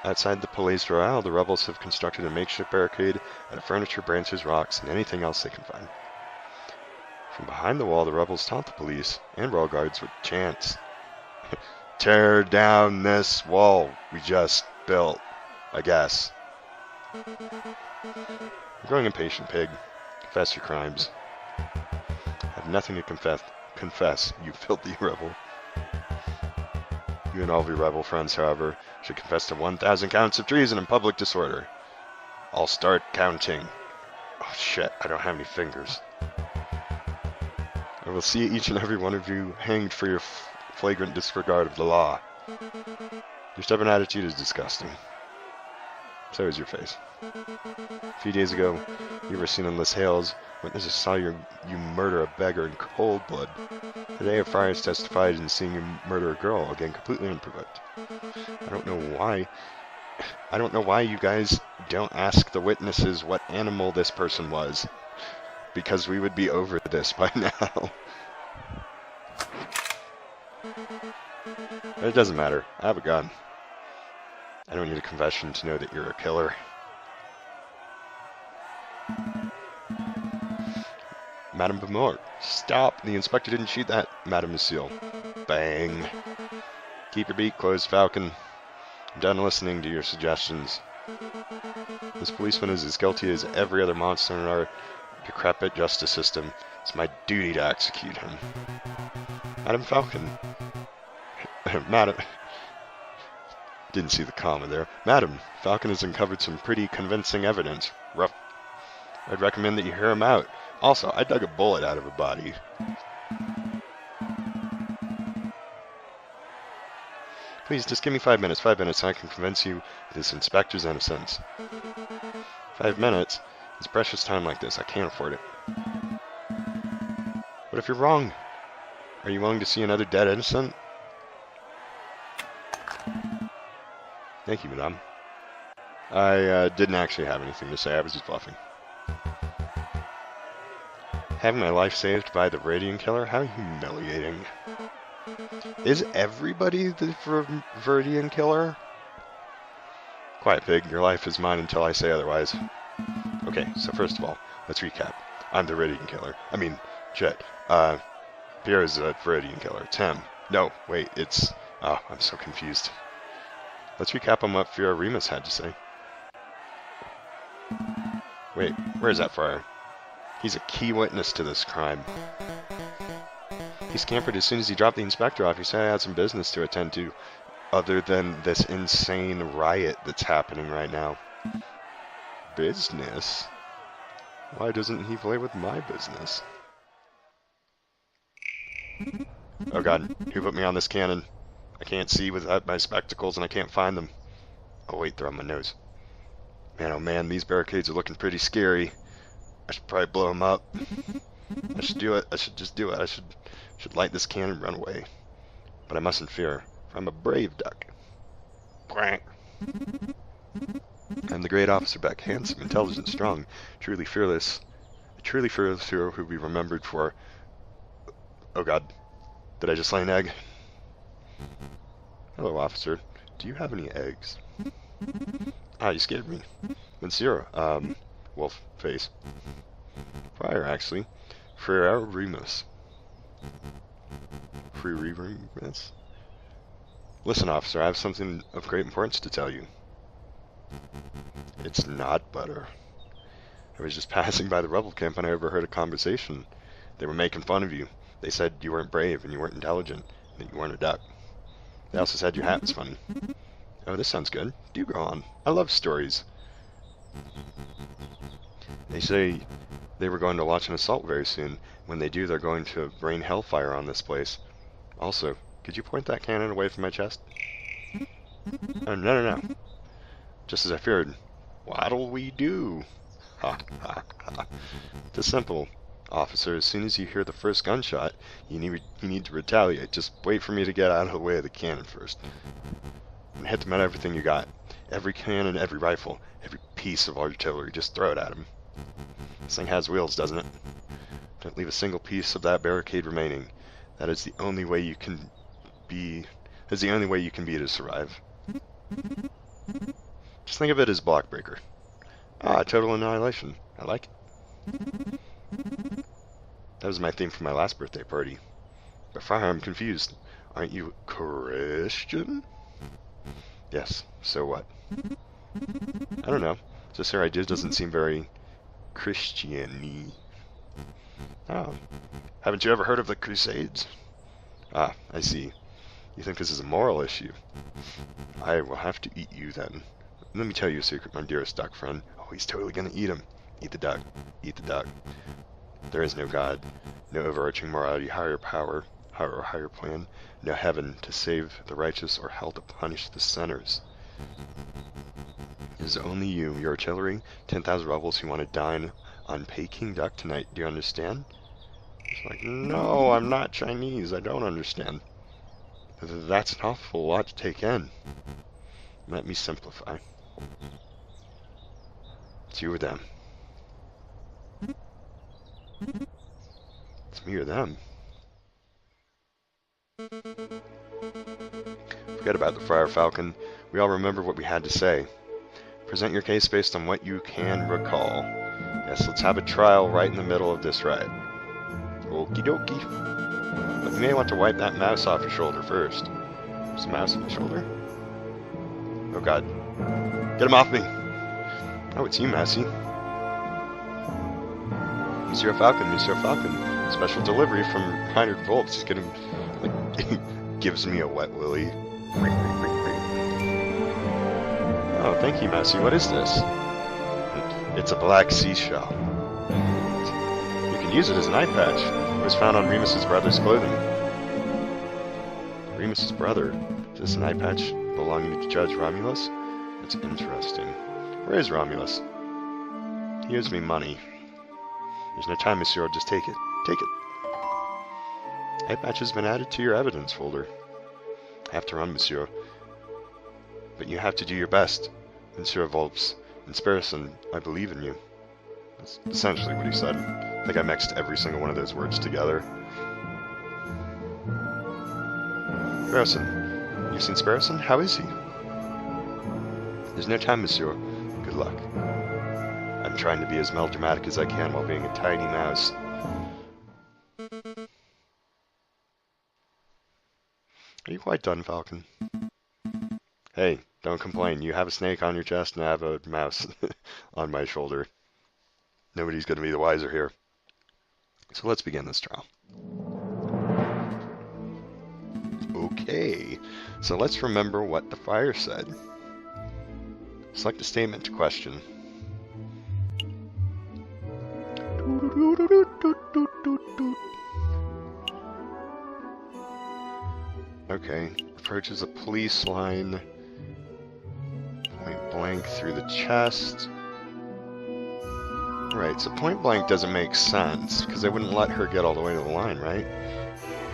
Outside the police royale, the rebels have constructed a makeshift barricade out of furniture, branches, rocks, and anything else they can find. From behind the wall, the rebels taunt the police and royal guards with chants. Tear down this wall we just built, I guess. I'm growing impatient, pig. Confess your crimes. I have nothing to confess, you filthy rebel. You and all of your rebel friends, however, should confess to 1,000 counts of treason and public disorder. I'll start counting. Oh shit, I don't have any fingers. I will see each and every one of you hanged for your flagrant disregard of the law. Your stubborn attitude is disgusting. So is your face. A few days ago, you were seen on Les Hales. Witnesses saw you murder a beggar in cold blood. Today, a friar has testified in seeing you murder a girl, again completely unprovoked. I don't know why you guys don't ask the witnesses what animal this person was, because we would be over this by now. But it doesn't matter. I have a gun. I don't need a confession to know that you're a killer. Madame Bemort, stop! The inspector didn't shoot that, Madame Lucille. Bang. Keep your beak closed, Falcon. I'm done listening to your suggestions. This policeman is as guilty as every other monster in our decrepit justice system. It's my duty to execute him. Madame Falcon. Madam. Didn't see the comma there. Madam, Falcon has uncovered some pretty convincing evidence. Rough. I'd recommend that you hear him out. Also, I dug a bullet out of a body. Please, just give me 5 minutes. 5 minutes, and I can convince you of this inspector's innocence. 5 minutes? It's precious time like this. I can't afford it. What if you're wrong? Are you willing to see another dead innocent? Thank you, madame. I didn't actually have anything to say. I was just bluffing. Having my life saved by the Viridian killer? How humiliating. Is everybody the Viridian killer? Quiet, pig. Your life is mine until I say otherwise. Okay, so first of all, let's recap. I'm the Viridian killer. I mean, shit. Pierre is a Viridian killer. It's him. No, wait, it's... Oh, I'm so confused. Let's recap on what Fira Remus had to say. Wait, where is that friar? He's a key witness to this crime. He scampered as soon as he dropped the inspector off. He said I had some business to attend to, other than this insane riot that's happening right now. Business? Why doesn't he play with my business? Oh god, who put me on this cannon? I can't see without my spectacles and I can't find them. Oh wait, they're on my nose. Man, oh man, these barricades are looking pretty scary. I should probably blow them up. I should do it. I should just do it. I should light this cannon and run away. But I mustn't fear, for I'm a brave duck. Quack. I'm the great Officer Beck, handsome, intelligent, strong, truly fearless. A truly fearless hero who will be remembered for... Oh god, did I just lay an egg? Hello, officer. Do you have any eggs? Ah, you scared me. Monsieur, wolf face. Friar, actually. Friar Remus. Remus? Listen, officer, I have something of great importance to tell you. It's not butter. I was just passing by the rebel camp and I overheard a conversation. They were making fun of you. They said you weren't brave and you weren't intelligent and that you weren't a duck. They also said your hat was funny. Oh, this sounds good. Do go on. I love stories. They say they were going to launch an assault very soon. When they do, they're going to rain hellfire on this place. Also, could you point that cannon away from my chest? Oh, no. Just as I feared. What'll we do? Ha, ha, ha. It's simple, officer. As soon as you hear the first gunshot, you need to retaliate. Just wait for me to get out of the way of the cannon first. And hit them at everything you got. Every cannon, every rifle, every piece of artillery. Just throw it at them. This thing has wheels, doesn't it? Don't leave a single piece of that barricade remaining. That is the only way you can be... That's the only way you can be to survive. Just think of it as block breaker. Ah, total annihilation. I like it. That was my theme for my last birthday party. But Friar, I'm confused. Aren't you Christian? Yes, so what? I don't know. Just her idea doesn't seem very Christian-y. Oh, haven't you ever heard of the Crusades? Ah, I see. You think this is a moral issue? I will have to eat you then. Let me tell you a secret, my dearest duck friend. Oh, he's totally gonna eat him. Eat the duck. Eat the duck. There is no God, no overarching morality, higher power, higher plan, no heaven to save the righteous or hell to punish the sinners. It is only you, your artillery, 10,000 rebels who want to dine on Peking duck tonight. Do you understand? It's like, no, I'm not Chinese. I don't understand. That's an awful lot to take in. Let me simplify. It's you or them. It's me or them. Forget about the Friar Falcon. We all remember what we had to say. Present your case based on what you can recall. Yes, let's have a trial right in the middle of this riot. Okie dokie. But you may want to wipe that mouse off your shoulder first. There's a mouse on my shoulder? Oh god. Get him off me! Oh, it's you, Mousy. Monsieur Falcon, Monsieur Falcon. Special delivery from Heinrich Volz. He's getting... like, gives me a wet willy. Oh, thank you, Mousy. What is this? It's a black seashell. You can use it as an eye patch. It was found on Remus's brother's clothing. Remus's brother? Is this an eye patch belonging to Judge Romulus? That's interesting. Where is Romulus? He owes me money. There's no time, Monsieur. Just take it. Take it. Eye patch has been added to your evidence folder. I have to run, Monsieur. But you have to do your best, Monsieur Volps. In Sparrison, I believe in you. That's essentially what he said. I think I mixed every single one of those words together. Sparrison. You've seen Sparrison? How is he? There's no time, Monsieur. Good luck. I'm trying to be as melodramatic as I can while being a tiny mouse. Are you quite done, Falcon? Hey, don't complain. You have a snake on your chest and I have a mouse on my shoulder. Nobody's going to be the wiser here. So let's begin this trial. Okay, so let's remember what the friar said. Select a statement to question. Okay, approaches a police line. Point blank through the chest. Right, so point blank doesn't make sense, because they wouldn't let her get all the way to the line, right?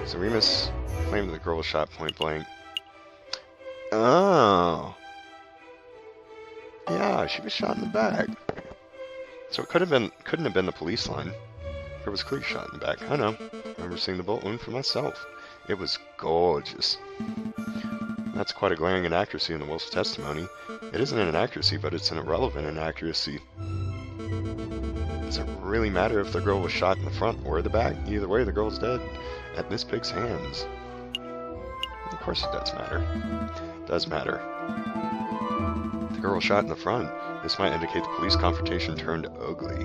So Remus claimed the girl was shot point blank. Oh. Yeah, she was shot in the back. So it couldn't have been the police line. It was clear shot in the back. I know. I remember seeing the bullet wound for myself. It was gorgeous. That's quite a glaring inaccuracy in the wolf's testimony. It isn't an inaccuracy, but it's an irrelevant inaccuracy. Does it really matter if the girl was shot in the front or the back? Either way, the girl's dead at this pig's hands. Of course it does matter. It does matter. If the girl was shot in the front, this might indicate the police confrontation turned ugly.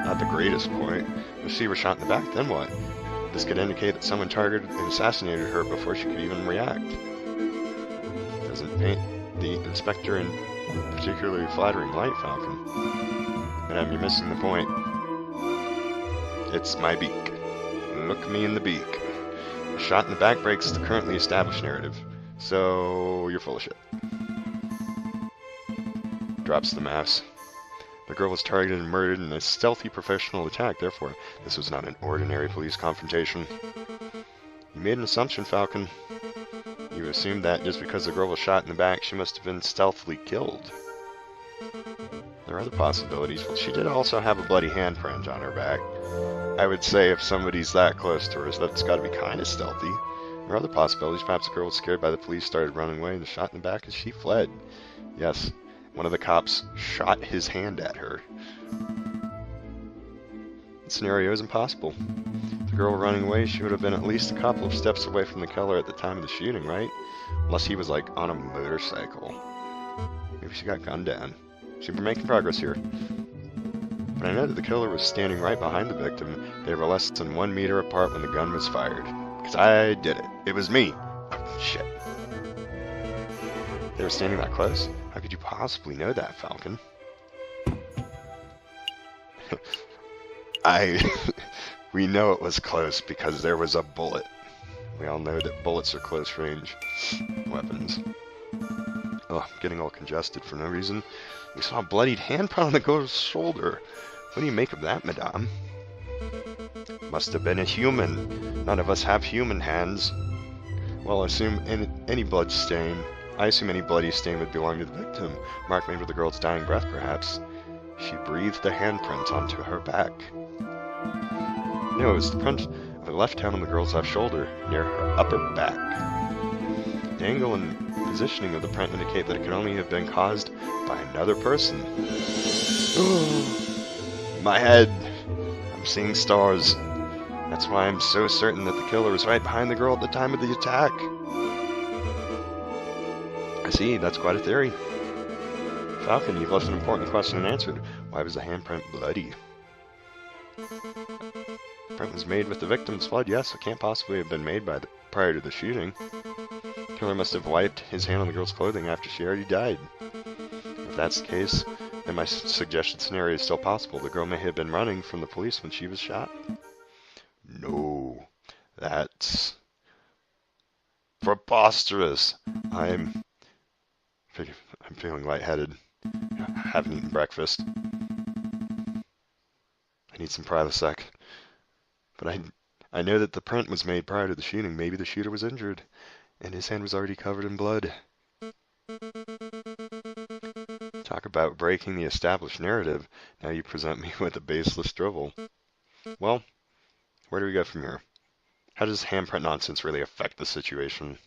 Not the greatest point. If she was shot in the back, then what? This could indicate that someone targeted and assassinated her before she could even react. Doesn't paint the inspector in particularly flattering light, Falcon. Madam, you're missing the point. It's my beak. Look me in the beak. A shot in the back breaks the currently established narrative. So, you're full of shit. Drops the mouse. The girl was targeted and murdered in a stealthy professional attack, therefore, this was not an ordinary police confrontation. You made an assumption, Falcon. You assumed that just because the girl was shot in the back, she must have been stealthily killed. There are other possibilities. Well, she did also have a bloody handprint on her back. I would say if somebody's that close to her, that's got to be kind of stealthy. There are other possibilities. Perhaps the girl was scared by the police, started running away, and shot in the back as she fled. Yes, one of the cops shot his hand at her. The scenario is impossible. The girl running away, she would have been at least a couple of steps away from the killer at the time of the shooting, right? Unless he was like on a motorcycle. Maybe she got gunned down. We're making progress here. But I know that the killer was standing right behind the victim. They were less than 1 meter apart when the gun was fired. Because I did it. It was me. Oh, shit. They were standing that close? How could you possibly know that, Falcon? We know it was close because there was a bullet. We all know that bullets are close range weapons. Oh, I'm getting all congested for no reason. We saw a bloodied handprint on the girl's shoulder. What do you make of that, madame? Must have been a human. None of us have human hands. Well, I assume any blood stain. I assume any bloody stain would belong to the victim. Mark made with the girl's dying breath, perhaps. She breathed the handprint onto her back. No, it was the print of a left hand on the girl's left shoulder, near her upper back. The angle and positioning of the print indicate that it can only have been caused by another person. My head! I'm seeing stars. That's why I'm so certain that the killer was right behind the girl at the time of the attack. I see, that's quite a theory. Falcon, you've left an important question unanswered. Why was the handprint bloody? The print was made with the victim's blood. Yes, it can't possibly have been made prior to the shooting. The killer must have wiped his hand on the girl's clothing after she already died. If that's the case, then my suggested scenario is still possible. The girl may have been running from the police when she was shot. No, that's preposterous. I'm feeling lightheaded. I haven't eaten breakfast. I need some Prilosec. But I know that the print was made prior to the shooting. Maybe the shooter was injured, and his hand was already covered in blood. Talk about breaking the established narrative. Now you present me with a baseless drivel. Well, where do we go from here? How does handprint nonsense really affect the situation?